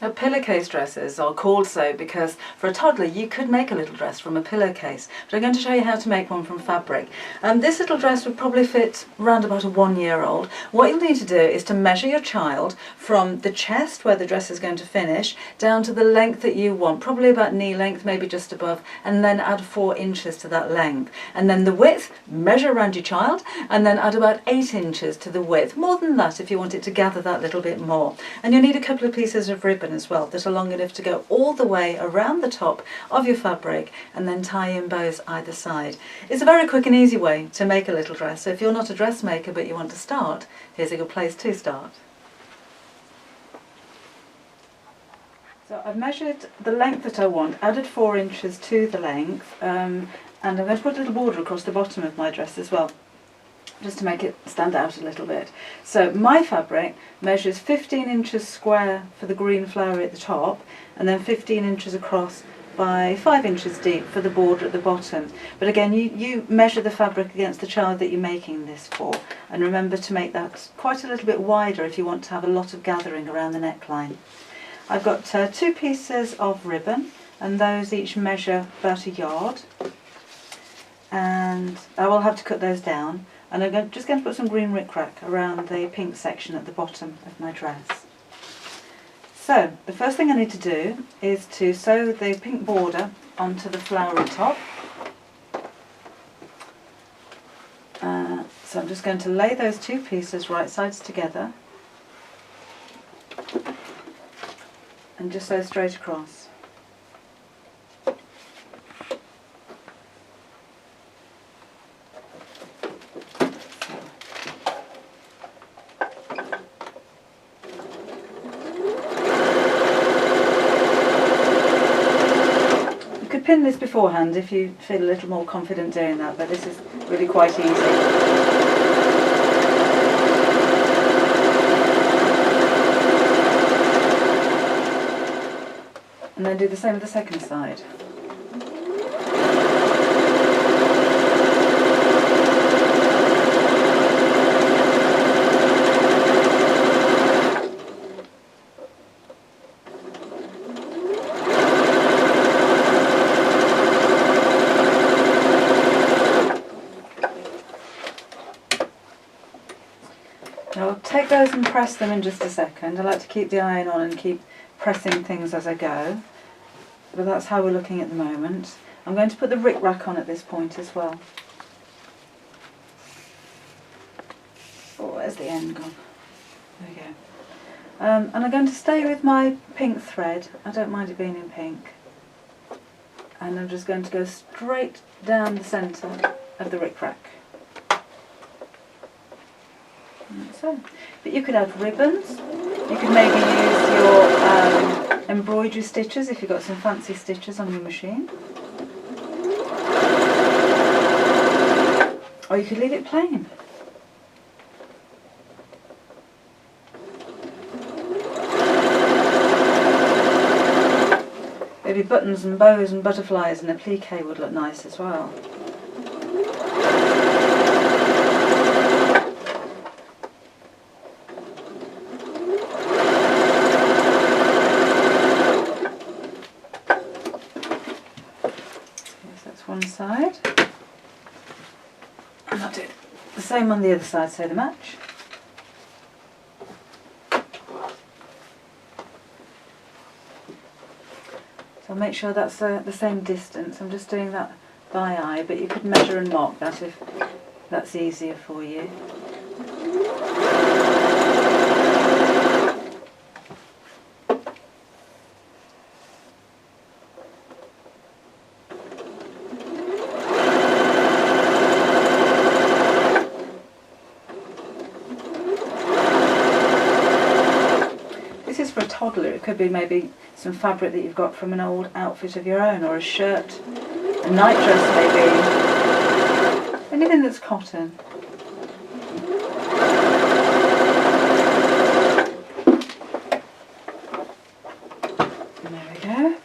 Now, pillowcase dresses are called so because for a toddler you could make a little dress from a pillowcase, but I'm going to show you how to make one from fabric. This little dress would probably fit around about a 1-year-old. What you'll need to do is to measure your child from the chest where the dress is going to finish down to the length that you want, probably about knee length, maybe just above, and then add 4 inches to that length. And then the width, measure around your child, and then add about 8 inches to the width, more than that if you want it to gather that little bit more. And you'll need a couple of pieces of ribbon as well that are long enough to go all the way around the top of your fabric and then tie in bows either side. It's a very quick and easy way to make a little dress, so if you're not a dressmaker but you want to start, here's a good place to start. So I've measured the length that I want, added 4 inches to the length, and I'm going to put a little border across the bottom of my dress as well, just to make it stand out a little bit. So my fabric measures 15 inches square for the green flowery at the top, and then 15 inches across by 5 inches deep for the border at the bottom. But again, you measure the fabric against the child that you're making this for, and remember to make that quite a little bit wider if you want to have a lot of gathering around the neckline. I've got 2 pieces of ribbon, and those each measure about 1 yard, and I will have to cut those down. And I'm just going to put some green rickrack around the pink section at the bottom of my dress. So the first thing I need to do is to sew the pink border onto the flowery top. So I'm just going to lay those 2 pieces right sides together and just sew straight across. Pin this beforehand if you feel a little more confident doing that, but this is really quite easy. And then do the same with the second side. Now I'll take those and press them in just a second. I like to keep the iron on and keep pressing things as I go, but that's how we're looking at the moment. I'm going to put the rickrack on at this point as well. Oh, where's the end gone? There we go. And I'm going to stay with my pink thread. I don't mind it being in pink. And I'm just going to go straight down the centre of the rickrack. So, but you could add ribbons, you could maybe use your embroidery stitches if you've got some fancy stitches on your machine, or you could leave it plain. Maybe buttons and bows and butterflies and applique would look nice as well. One side, and I'll do the same on the other side so they match. So I'll make sure that's the same distance. I'm just doing that by eye, but you could measure and mark that if that's easier for you. For a toddler, it could be maybe some fabric that you've got from an old outfit of your own, or a shirt, a nightdress maybe, anything that's cotton. And there we go.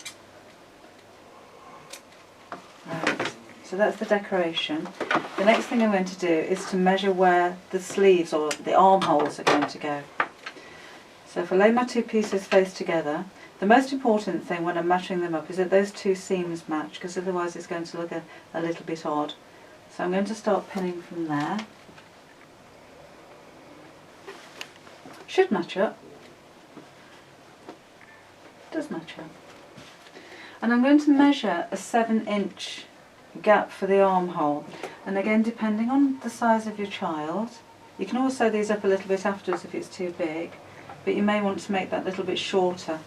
Right, so that's the decoration. The next thing I'm going to do is to measure where the sleeves or the armholes are going to go. So So if I lay my two pieces face together, the most important thing when I'm matching them up is that those two seams match, because otherwise it's going to look a little bit odd. So I'm going to start pinning from there. Should match up. Does match up. And I'm going to measure a 7-inch gap for the armhole. And again, depending on the size of your child, you can always sew these up a little bit afterwards if it's too big, but you may want to make that a little bit shorter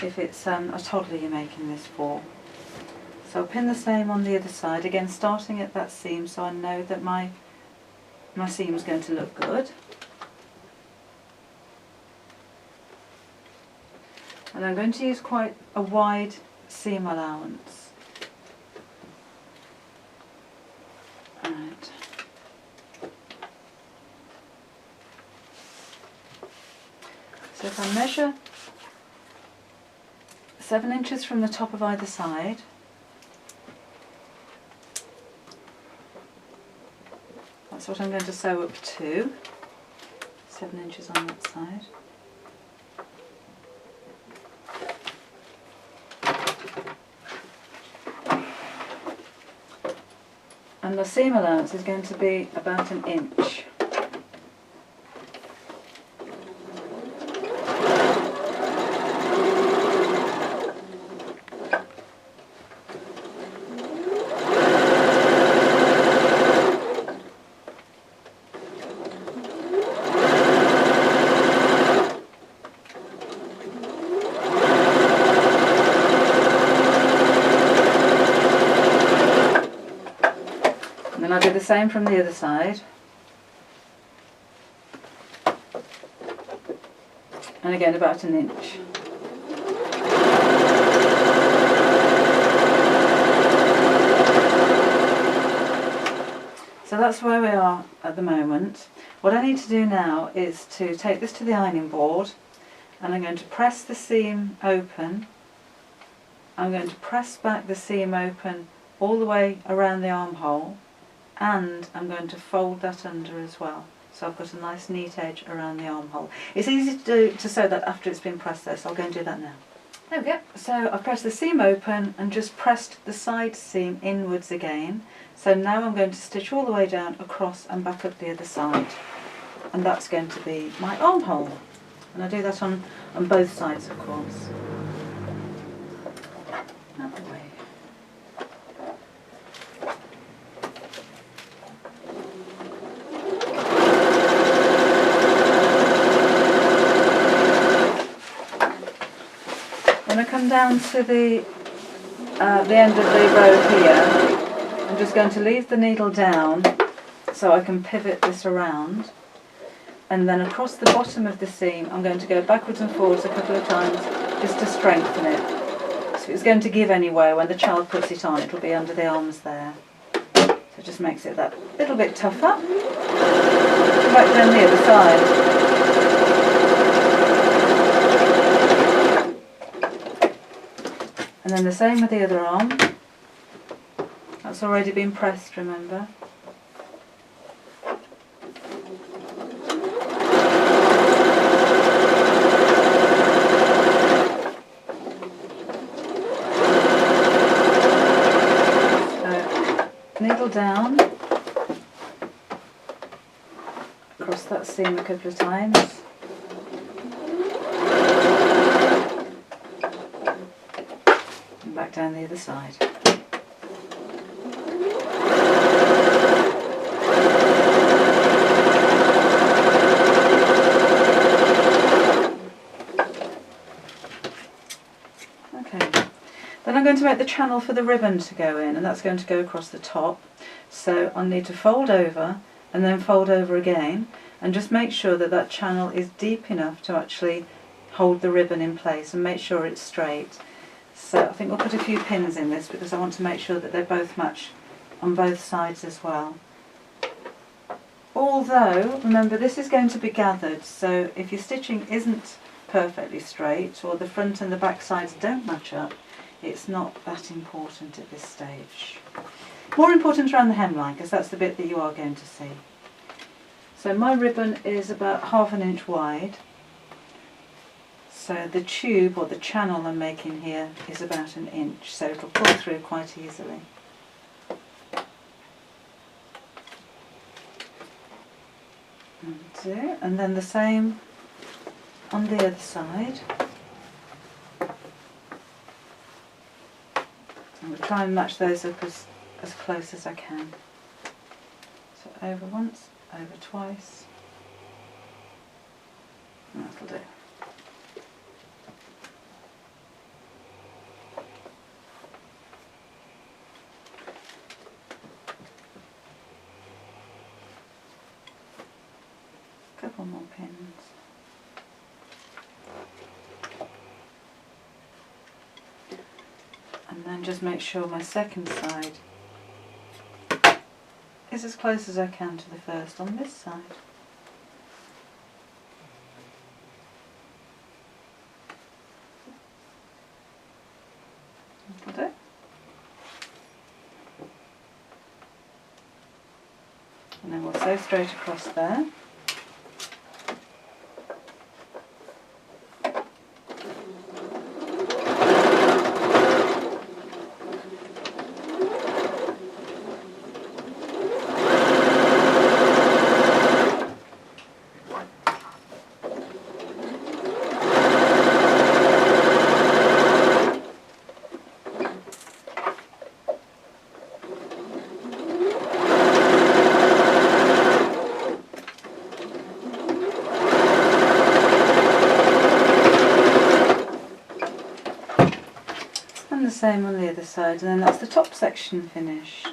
if it's a toddler you're making this for. So I'll pin the same on the other side, again starting at that seam so I know that my seam is going to look good. And I'm going to use quite a wide seam allowance. Right. So if I measure 7 inches from the top of either side, that's what I'm going to sew up to, 7 inches on that side. And the seam allowance is going to be about 1 inch. And I'll do the same from the other side. And again about 1 inch. So that's where we are at the moment. What I need to do now is to take this to the ironing board, and I'm going to press the seam open. I'm going to press back the seam open all the way around the armhole, and I'm going to fold that under as well. So I've got a nice neat edge around the armhole. It's easy to sew that after it's been pressed though, so I'll go and do that now. There we go. So I've pressed the seam open and just pressed the side seam inwards again. So now I'm going to stitch all the way down across and back up the other side. And that's going to be my armhole. And I do that on both sides, of course. Out the way. When I come down to the end of the row here, I'm just going to leave the needle down so I can pivot this around, and then across the bottom of the seam I'm going to go backwards and forwards a couple of times just to strengthen it. So if it's going to give anywhere when the child puts it on, it will be under the arms there. So it just makes it that little bit tougher. Back down the other side. And then the same with the other arm. That's already been pressed, remember. So, needle down across that seam a couple of times. Back down the other side. Okay, then I'm going to make the channel for the ribbon to go in, and that's going to go across the top. So I'll need to fold over and then fold over again, and just make sure that that channel is deep enough to actually hold the ribbon in place and make sure it's straight. So I think we'll put a few pins in this because I want to make sure that they both match on both sides as well. Although, remember, this is going to be gathered, so if your stitching isn't perfectly straight or the front and the back sides don't match up, it's not that important at this stage. More important around the hemline, because that's the bit that you are going to see. So my ribbon is about 1/2 inch wide, So the tube or the channel I'm making here is about 1 inch, so it'll pull through quite easily. And then the same on the other side. I'm going to try and match those up as close as I can. So over once, over twice. And that'll do. Couple more pins. And then just make sure my second side is as close as I can to the first on this side. That'll do. And then we'll sew straight across there. And the same on the other side, and then that's the top section finished.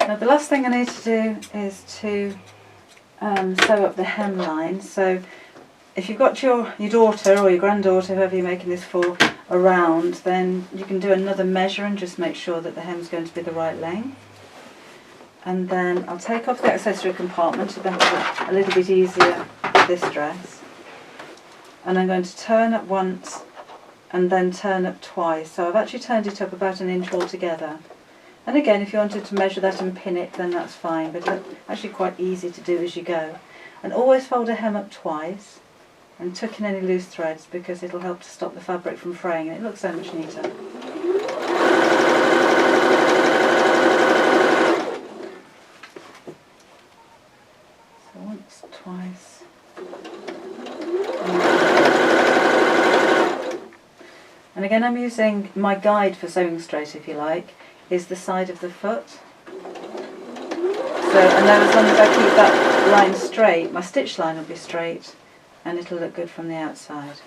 Now the last thing I need to do is to sew up the hemline. So if you've got your daughter or your granddaughter, whoever you're making this for, around, then you can do another measure and just make sure that the hem's going to be the right length. And then I'll take off the accessory compartment to make it a little bit easier with this dress. And I'm going to turn up once and then turn up twice. So I've actually turned it up about 1 inch altogether. And again, if you wanted to measure that and pin it, then that's fine, but it's actually quite easy to do as you go. And always fold a hem up twice and tuck in any loose threads, because it'll help to stop the fabric from fraying and it looks so much neater. So once, twice. And again, I'm using my guide for sewing straight, if you like, is the side of the foot. So, and then as long as I keep that line straight, my stitch line will be straight and it'll look good from the outside.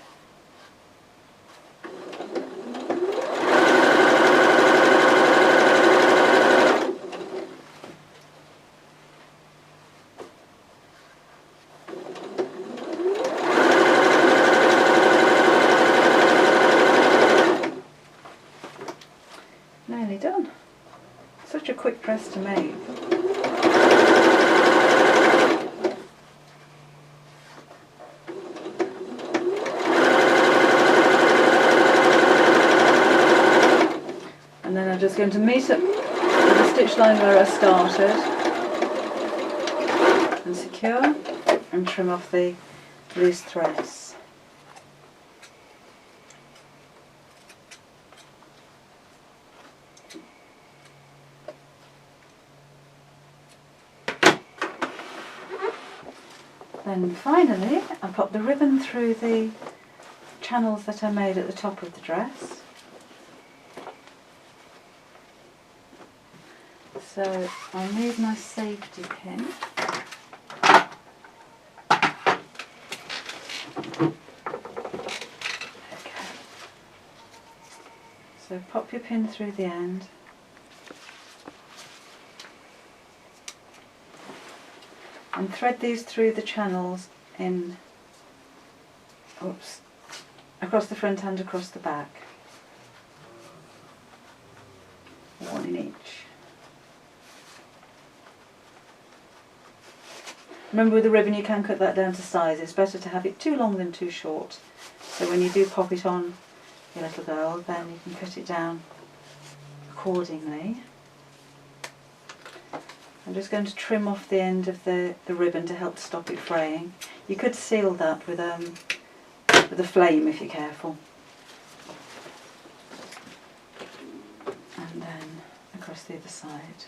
Nearly done. Such a quick dress to make. And then I'm just going to meet up with the stitch line where I started and secure and trim off the loose threads. Then finally I pop the ribbon through the channels that I made at the top of the dress. So I'll need my safety pin. Okay. So pop your pin through the end. And thread these through the channels in oops, across the front and across the back. One in each. Remember, with the ribbon you can cut that down to size. It's better to have it too long than too short. So when you do pop it on your little girl, then you can cut it down accordingly. I'm just going to trim off the end of the ribbon to help stop it fraying. You could seal that with a flame if you're careful. And then across the other side.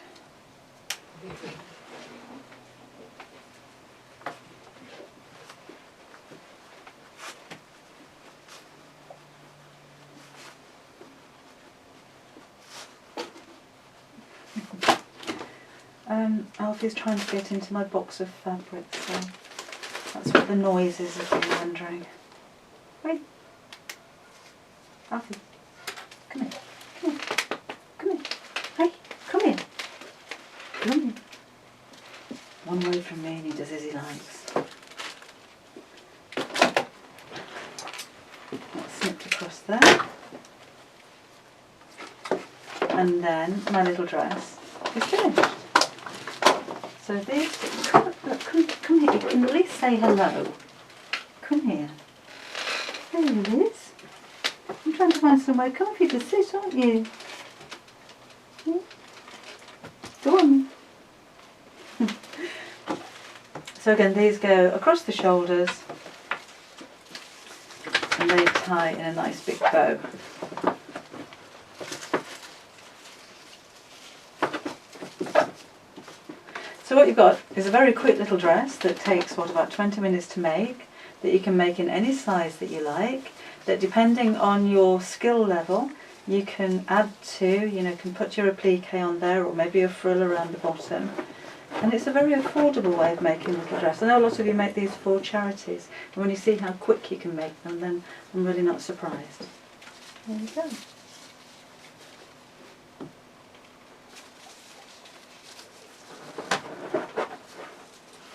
Alfie's trying to get into my box of fabric, so that's what the noise is, if you're wondering. Wait. Alfie, come here. Come here. Come here. Hey, come here. Come here. One way from me and he does as he likes. That's snipped across there. And then my little dress is finished. So these, come here, you can at least say hello. Come here. There it is. I'm trying to find somewhere comfy to sit, aren't you? Go on. So again, these go across the shoulders and they tie in a nice big bow. So what you've got is a very quick little dress that takes, about 20 minutes to make, that you can make in any size that you like, that depending on your skill level, you can add to, can put your applique on there or maybe a frill around the bottom. And it's a very affordable way of making a little dress. I know a lot of you make these for charities, and when you see how quick you can make them, then I'm really not surprised. There you go.